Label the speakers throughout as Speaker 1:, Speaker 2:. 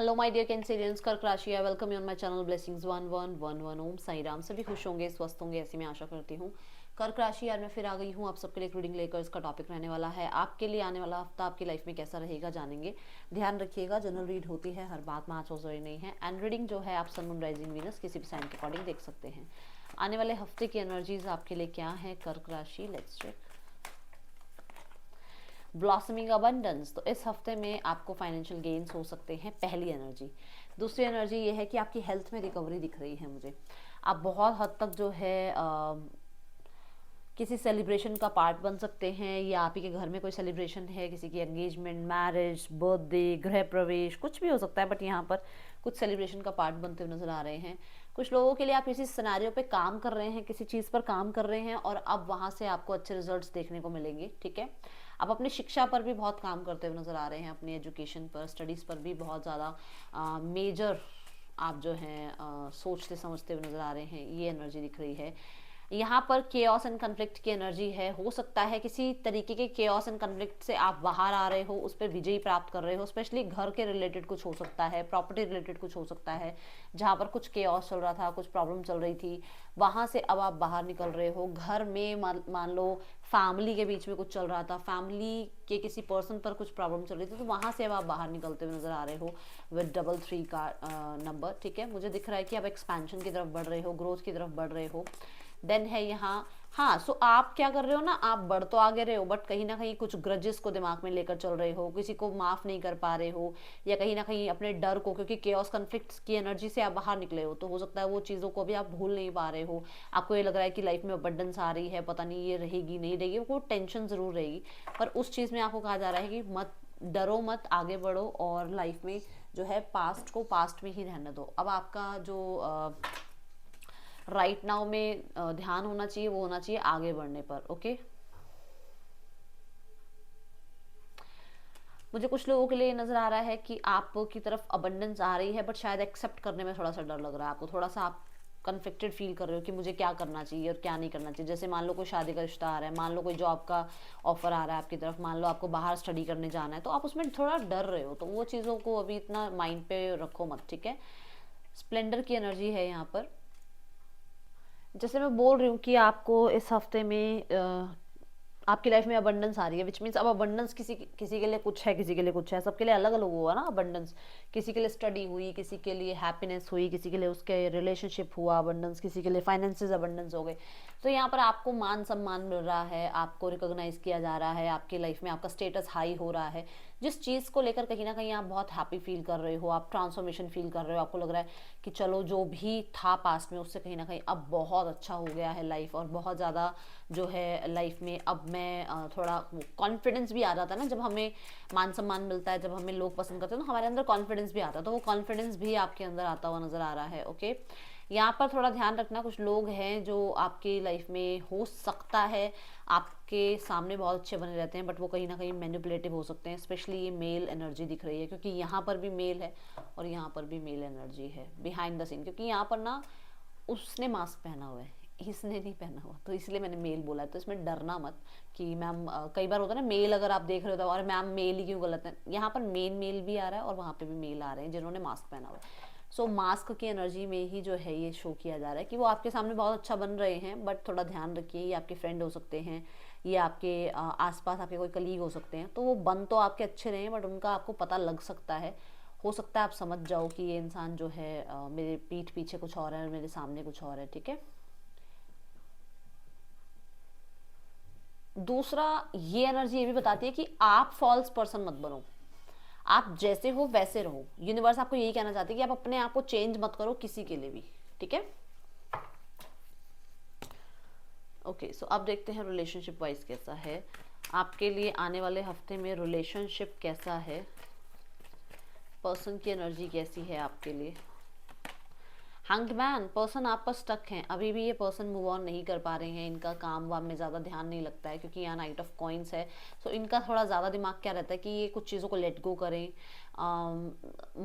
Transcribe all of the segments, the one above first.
Speaker 1: Hello my dear Cancerians, कर्क राशि है। Welcome you on my channel blessings 1111। ओम साई राम। सभी खुश होंगे, स्वस्थ होंगे, ऐसी मैं आशा करती हूँ। कर्क राशि यार मैं फिर आ गई हूँ आप सबके लिए एक रीडिंग लेकर। इसका टॉपिक रहने वाला है आपके लिए आने वाला हफ्ता आपकी लाइफ में कैसा रहेगा, जानेंगे। ध्यान रखिएगा, जनरल रीड होती है, हर बात मैच हो जरूरी नहीं है। एंड रीडिंग जो है आप सन मून राइजिंग वीनस किसी भी साइन के अकॉर्डिंग देख सकते हैं। आने वाले हफ्ते की एनर्जीज आपके लिए क्या है कर्क राशि, लेट्स चेक। ब्लॉसमिंग अबंडेंस, तो इस हफ्ते में आपको फाइनेंशियल गेन्स हो सकते हैं, पहली एनर्जी। दूसरी एनर्जी ये है कि आपकी हेल्थ में रिकवरी दिख रही है मुझे। आप बहुत हद तक जो है किसी सेलिब्रेशन का पार्ट बन सकते हैं, या आप ही के घर में कोई सेलिब्रेशन है, किसी की एंगेजमेंट, मैरिज, बर्थडे, गृह प्रवेश, कुछ भी हो सकता है। बट यहाँ पर कुछ सेलिब्रेशन का पार्ट बनते हुए नजर आ रहे हैं। कुछ लोगों के लिए आप किसी सिनेरियो पे काम कर रहे हैं, किसी चीज़ पर काम कर रहे हैं, और अब वहाँ से आपको अच्छे रिजल्ट्स देखने को मिलेंगे। ठीक है, आप अपनी शिक्षा पर भी बहुत काम करते हुए नजर आ रहे हैं, अपनी एजुकेशन पर, स्टडीज़ पर भी बहुत ज़्यादा मेजर आप जो हैं सोचते समझते हुए नजर आ रहे हैं। ये एनर्जी दिख रही है। यहाँ पर केओस एंड कन्फ्लिक्ट की एनर्जी है। हो सकता है किसी तरीके के केओस एंड कन्फ्लिक्ट से आप बाहर आ रहे हो, उस पर विजयी प्राप्त कर रहे हो। स्पेशली घर के रिलेटेड कुछ हो सकता है, प्रॉपर्टी रिलेटेड कुछ हो सकता है। जहाँ पर कुछ केओस चल रहा था, कुछ प्रॉब्लम चल रही थी, वहाँ से अब आप बाहर निकल रहे हो। घर में मान लो फैमिली के बीच में कुछ चल रहा था, फैमिली के किसी पर्सन पर कुछ प्रॉब्लम चल रही थी, तो वहाँ से अब आप बाहर निकलते हुए नजर आ रहे हो विद 3 का नंबर। ठीक है, मुझे दिख रहा है कि आप एक्सपेंशन की तरफ बढ़ रहे हो, ग्रोथ की तरफ बढ़ रहे हो। देन है यहाँ, हाँ, सो आप क्या कर रहे हो ना, आप बढ़ तो आगे रहे हो, बट कहीं ना कहीं कुछ ग्रजेस को दिमाग में लेकर चल रहे हो, किसी को माफ नहीं कर पा रहे हो, या कहीं ना कहीं अपने डर को, क्योंकि केओस कन्फ्लिक्ट्स की एनर्जी से आप बाहर निकले हो, तो हो सकता है वो चीज़ों को भी आप भूल नहीं पा रहे हो। आपको ये लग रहा है कि लाइफ में अबंडेंस आ रही है, पता नहीं ये रहेगी नहीं रहेगी, वो टेंशन जरूर रहेगी, पर उस चीज़ में आपको कहा जा रहा है कि मत डरो मत, आगे बढ़ो, और लाइफ में जो है पास्ट को पास्ट में ही रहने दो। अब आपका जो राइट नाउ में ध्यान होना चाहिए, वो होना चाहिए आगे बढ़ने पर। ओके, मुझे कुछ लोगों के लिए नजर आ रहा है कि आपकी तरफ अबंडेंस आ रही है, बट शायद एक्सेप्ट करने में थोड़ा सा डर लग रहा है आपको, थोड़ा सा आप कन्फ्लिक्टेड फील कर रहे हो कि मुझे क्या करना चाहिए और क्या नहीं करना चाहिए। जैसे मान लो कोई शादी का रिश्ता आ रहा है, मान लो कोई जॉब का ऑफर आ रहा है आपकी तरफ, मान लो आपको बाहर स्टडी करने जाना है, तो आप उसमें थोड़ा डर रहे हो, तो वो चीज़ों को अभी इतना माइंड पे रखो मत। ठीक है, स्प्लेंडर की एनर्जी है यहाँ पर। जैसे मैं बोल रही हूँ कि आपको इस हफ्ते में आपकी लाइफ में अबंडेंस आ रही है, विच मीन्स अब अबंडेंस किसी किसी के लिए कुछ है, किसी के लिए कुछ है, सबके लिए अलग अलग हुआ ना अबंडेंस। किसी के लिए स्टडी हुई, किसी के लिए हैप्पीनेस हुई, किसी के लिए उसके रिलेशनशिप हुआ अबंडेंस, किसी के लिए फाइनेंसेस अबंडेंस हो गए। तो यहाँ पर आपको मान सम्मान मिल रहा है, आपको रिकॉग्नाइज किया जा रहा है, आपकी लाइफ में आपका स्टेटस हाई हो रहा है। जिस चीज़ को लेकर कहीं ना कहीं आप बहुत हैप्पी फील कर रहे हो, आप ट्रांसफॉर्मेशन फील कर रहे हो, आपको लग रहा है कि चलो जो भी था पास्ट में उससे कहीं ना कहीं अब बहुत अच्छा हो गया है लाइफ, और बहुत ज़्यादा जो है लाइफ में अब मैं थोड़ा कॉन्फिडेंस भी आ जाता है ना, जब हमें मान सम्मान मिलता है, जब हमें लोग पसंद करते हैं, तो हमारे अंदर कॉन्फिडेंस भी आता है, तो वो कॉन्फिडेंस भी आपके अंदर आता हुआ नजर आ रहा है। ओके, यहाँ पर थोड़ा ध्यान रखना, कुछ लोग हैं जो आपकी लाइफ में हो सकता है आपके सामने बहुत अच्छे बने रहते हैं, बट वो कहीं ना कहीं मैनिपुलेटिव हो सकते हैं। स्पेशली ये मेल एनर्जी दिख रही है, क्योंकि यहाँ पर भी मेल है और यहाँ पर भी मेल एनर्जी है बिहाइंड द सीन, क्योंकि यहाँ पर ना उसने मास्क पहना हुआ है, इसने नहीं पहना हुआ, तो इसलिए मैंने मेल बोला है। तो इसमें डरना मत कि मैम, कई बार होता है ना मेल अगर आप देख रहे हो तो और मैम मेल ही क्यों गलत है, यहाँ पर मेल भी आ रहा है और वहाँ पे भी मेल आ रहे हैं जिन्होंने मास्क पहना हुआ है। सो मास्क की एनर्जी में ही जो है ये शो किया जा रहा है कि वो आपके सामने बहुत अच्छा बन रहे हैं, बट थोड़ा ध्यान रखिए, ये आपके फ्रेंड हो सकते हैं, ये आपके आसपास आपके कोई कलीग हो सकते हैं, तो वो बन तो आपके अच्छे रहे हैं, बट उनका आपको पता लग सकता है। हो सकता है आप समझ जाओ कि ये इंसान जो है मेरे पीठ पीछे कुछ और है और मेरे सामने कुछ और है। ठीक है, दूसरा ये एनर्जी ये भी बताती है कि आप फॉल्स पर्सन मत बनो, आप जैसे हो वैसे रहो। यूनिवर्स आपको यही कहना चाहती है कि आप अपने आप को चेंज मत करो किसी के लिए भी। ठीक है, ओके, सो अब देखते हैं रिलेशनशिप वाइज कैसा है आपके लिए आने वाले हफ्ते में। रिलेशनशिप कैसा है, पर्सन की एनर्जी कैसी है आपके लिए। हैंग्ड मैन, पर्सन आप पर स्टक हैं, अभी भी ये पर्सन मूव ऑन नहीं कर पा रहे हैं, इनका काम वाम में ज़्यादा ध्यान नहीं लगता है, क्योंकि यहाँ नाइट ऑफ कॉइन्स है। सो इनका थोड़ा ज़्यादा दिमाग क्या रहता है कि ये कुछ चीज़ों को लेट गो करें,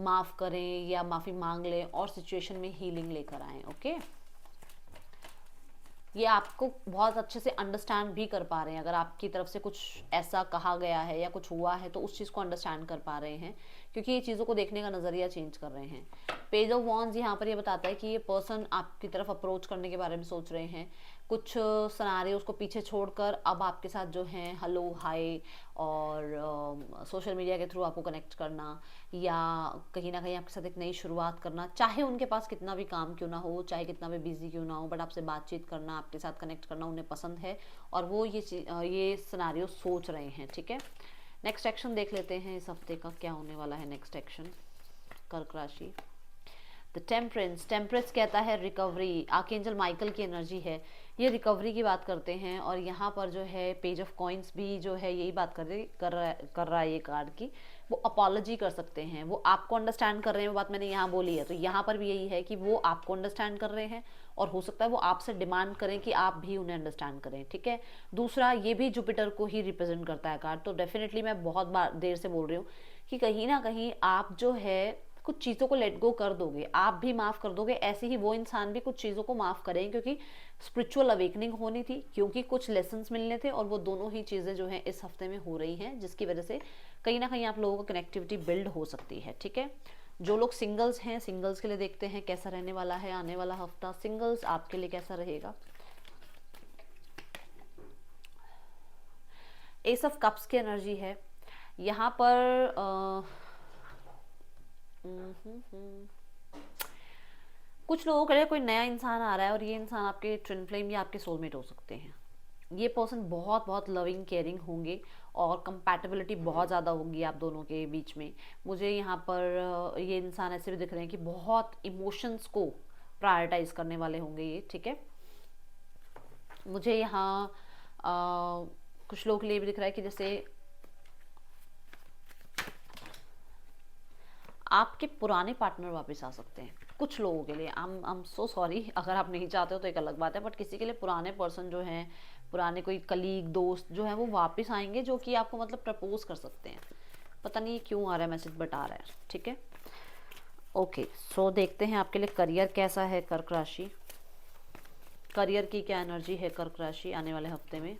Speaker 1: माफ़ करें या माफ़ी मांग लें और सिचुएशन में हीलिंग लेकर आएँ। ओके, ये आपको बहुत अच्छे से अंडरस्टैंड भी कर पा रहे हैं। अगर आपकी तरफ से कुछ ऐसा कहा गया है या कुछ हुआ है तो उस चीज़ को अंडरस्टैंड कर पा रहे हैं, क्योंकि ये चीज़ों को देखने का नज़रिया चेंज कर रहे हैं। पेज ऑफ वॉन्ड्स यहाँ पर ये बताता है कि ये पर्सन आपकी तरफ अप्रोच करने के बारे में सोच रहे हैं। कुछ सिनेरियोस को पीछे छोड़कर अब आपके साथ जो है हेलो हाय और सोशल मीडिया के थ्रू आपको कनेक्ट करना, या कहीं ना कहीं आपके साथ एक नई शुरुआत करना, चाहे उनके पास कितना भी काम क्यों ना हो, चाहे कितना भी बिजी क्यों ना हो, बट आपसे बातचीत करना, आपके साथ कनेक्ट करना उन्हें पसंद है और वो ये सिनेरियो सोच रहे हैं। ठीक है, नेक्स्ट एक्शन देख लेते हैं इस हफ्ते का क्या होने वाला है। नेक्स्ट एक्शन कर्क राशि, द टेम्परेंस। टेम्परेंस कहता है रिकवरी, आर्कएंजल माइकल की एनर्जी है, ये रिकवरी की बात करते हैं। और यहाँ पर जो है पेज ऑफ कॉइन्स भी जो है यही बात कर रहा है ये कार्ड की, वो अपॉलॉजी कर सकते हैं, वो आपको अंडरस्टैंड कर रहे हैं, वो बात मैंने यहाँ बोली है। तो यहाँ पर भी यही है कि वो आपको अंडरस्टैंड कर रहे हैं और हो सकता है वो आपसे डिमांड करें कि आप भी उन्हें अंडरस्टैंड करें। ठीक है, दूसरा ये भी जुपिटर को ही रिप्रेजेंट करता है कार्ड, तो डेफिनेटली मैं बहुत बार देर से बोल रही हूँ कि कहीं ना कहीं आप जो है कुछ चीज़ों को लेट गो कर दोगे, आप भी माफ़ कर दोगे, ऐसे ही वो इंसान भी कुछ चीज़ों को माफ़ करें, क्योंकि स्पिरिचुअल अवेकनिंग होनी थी, क्योंकि कुछ लेसन्स मिलने थे और वो दोनों ही चीज़ें जो हैं इस हफ्ते में हो रही हैं, जिसकी वजह से कहीं ना कहीं आप लोगों को कनेक्टिविटी बिल्ड हो सकती है। ठीक है, जो लोग सिंगल्स हैं, सिंगल्स के लिए देखते हैं कैसा रहने वाला है आने वाला हफ्ता, सिंगल्स आपके लिए कैसा रहेगा। एस ऑफ कप्स की एनर्जी है यहाँ पर। कुछ लोगों के लिए कोई नया इंसान आ रहा है और ये इंसान आपके ट्विन फ्लेम या आपके सोलमेट हो सकते हैं। ये पर्सन बहुत बहुत लविंग केयरिंग होंगे और कंपैटिबिलिटी बहुत ज़्यादा होगी आप दोनों के बीच में। मुझे यहाँ पर ये इंसान ऐसे भी दिख रहे हैं कि बहुत इमोशंस को प्रायोरिटाइज करने वाले होंगे ये। ठीक है, मुझे यहाँ कुछ लोगों के लिए भी दिख रहा है कि जैसे आपके पुराने पार्टनर वापस आ सकते हैं कुछ लोगों के लिए। आई एम सो सॉरी, अगर आप नहीं चाहते हो तो एक अलग बात है, बट किसी के लिए पुराने पर्सन जो हैं, पुराने कोई कलीग दोस्त जो है वो वापस आएंगे, जो कि आपको मतलब प्रपोज कर सकते हैं। पता नहीं क्यों आ रहा है मैसेज, बट आ रहा है। ठीक है, ओके, सो देखते हैं आपके लिए करियर कैसा है कर्क राशि। करियर की क्या एनर्जी है कर्क राशि आने वाले हफ्ते में।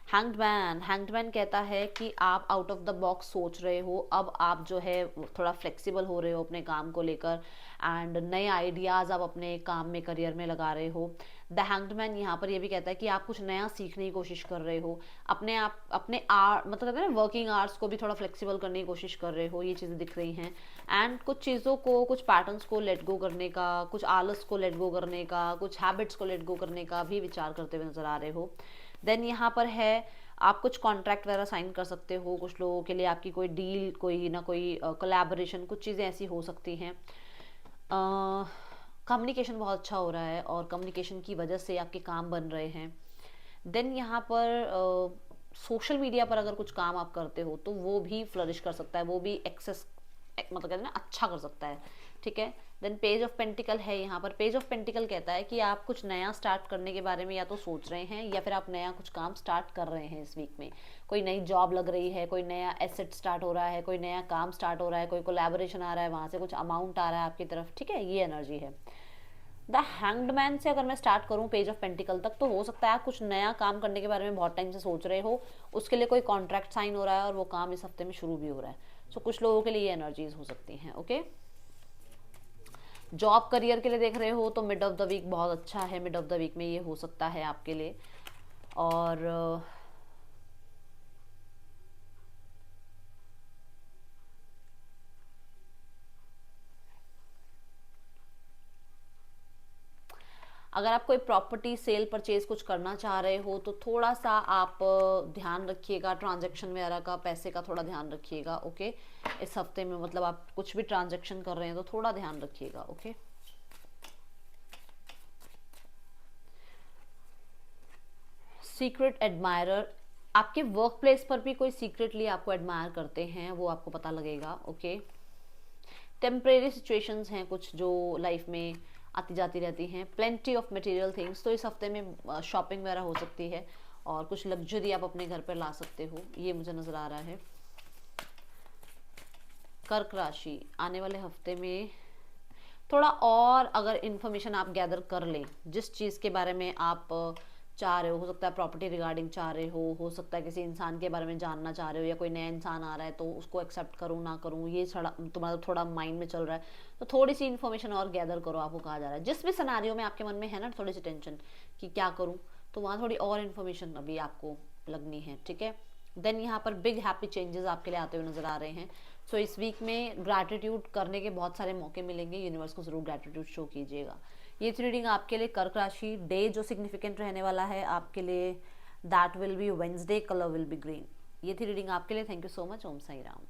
Speaker 1: हैंग्ड मैन, हैंग्ड मैन कहता है कि आप आउट ऑफ द बॉक्स सोच रहे हो, अब आप जो है थोड़ा फ्लेक्सिबल हो रहे हो अपने काम को लेकर, एंड नए आइडियाज़ आप अपने काम में करियर में लगा रहे हो। द हैंग्ड मैन यहाँ पर ये भी कहता है कि आप कुछ नया सीखने की कोशिश कर रहे हो, अपने मतलब कहते हैं ना वर्किंग आवर्स को भी थोड़ा फ्लेक्सिबल करने की कोशिश कर रहे हो, ये चीज़ें दिख रही हैं। एंड कुछ चीज़ों को, कुछ पैटर्न्स को लेट गो करने का, कुछ आलस को लेट गो करने का, कुछ हैबिट्स को लेट गो करने का भी विचार करते हुए नजर आ रहे हो। देन यहाँ पर है आप कुछ कॉन्ट्रैक्ट वगैरह साइन कर सकते हो, कुछ लोगों के लिए आपकी कोई डील, कोई ना कोई कोलैबोरेशन, कुछ चीज़ें ऐसी हो सकती हैं। कम्युनिकेशन बहुत अच्छा हो रहा है और कम्युनिकेशन की वजह से आपके काम बन रहे हैं। देन यहाँ पर सोशल मीडिया पर अगर कुछ काम आप करते हो तो वो भी फ्लरिश कर सकता है, वो भी एक्सेस मतलब कहते हैं ना अच्छा कर सकता है। ठीक है, देन पेज ऑफ पेंटिकल है यहाँ पर। पेज ऑफ पेंटिकल कहता है कि आप कुछ नया स्टार्ट करने के बारे में या तो सोच रहे हैं या फिर आप नया कुछ काम स्टार्ट कर रहे हैं इस वीक में। कोई नई जॉब लग रही है, कोई नया एसेट स्टार्ट हो रहा है, कोई नया काम स्टार्ट हो रहा है, कोई कोलैबोरेशन आ रहा है, वहाँ से कुछ अमाउंट आ रहा है आपकी तरफ। ठीक है, ये एनर्जी है। द हैंग्ड मैन से अगर मैं स्टार्ट करूं पेज ऑफ पेंटिकल तक, तो हो सकता है आप कुछ नया काम करने के बारे में बहुत टाइम से सोच रहे हो, उसके लिए कोई कॉन्ट्रैक्ट साइन हो रहा है और वो काम इस हफ्ते में शुरू भी हो रहा है। सो कुछ लोगों के लिए ये एनर्जीज हो सकती हैं। ओके, जॉब करियर के लिए देख रहे हो तो मिड ऑफ द वीक बहुत अच्छा है, मिड ऑफ द वीक में ये हो सकता है आपके लिए। और अगर आप कोई प्रॉपर्टी सेल परचेज कुछ करना चाह रहे हो तो थोड़ा सा आप ध्यान रखिएगा, ट्रांजैक्शन वगैरह का, पैसे का थोड़ा ध्यान रखिएगा। ओके, इस हफ्ते में मतलब आप कुछ भी ट्रांजैक्शन कर रहे हैं तो थोड़ा ध्यान रखिएगा। ओके, सीक्रेट एडमायरर, आपके वर्क प्लेस पर भी कोई सीक्रेटली आपको एडमायर करते हैं, वो आपको पता लगेगा। ओके, टेम्परेरी सिचुएशंस हैं कुछ जो लाइफ में आती जाती रहती हैं। प्लेंटी ऑफ मटेरियल थिंग्स, तो इस हफ्ते में शॉपिंग वगैरह हो सकती है और कुछ लग्जरी आप अपने घर पर ला सकते हो, ये मुझे नज़र आ रहा है। कर्क राशि आने वाले हफ्ते में थोड़ा और अगर इन्फॉर्मेशन आप गैदर कर लें जिस चीज़ के बारे में आप चाह रहे हो सकता है प्रॉपर्टी रिगार्डिंग चाह रहे हो सकता है किसी इंसान के बारे में जानना चाह रहे हो, या कोई नया इंसान आ रहा है तो उसको एक्सेप्ट करूँ ना करूँ, ये तुम्हारा थोड़ा माइंड में चल रहा है, तो थोड़ी सी इन्फॉर्मेशन और गैदर करो, आपको कहा जा रहा है जिस भी सिनारियो में आपके मन में है ना थोड़ी सी टेंशन कि क्या करूँ, तो वहाँ थोड़ी और इन्फॉर्मेशन अभी आपको लगनी है, ठीक है। देन यहाँ पर बिग हैप्पी चेंजेस आपके लिए आते हुए नजर आ रहे हैं। सो इस वीक में ग्रैटिट्यूड करने के बहुत सारे मौके मिलेंगे, यूनिवर्स को जरूर ग्रैटिट्यूड शो कीजिएगा। ये थी रीडिंग आपके लिए कर्क राशि। डे जो सिग्निफिकेंट रहने वाला है आपके लिए, that will be Wednesday, colour will be green. ये थी रीडिंग आपके लिए। Thank you so much. Om Sai Ram.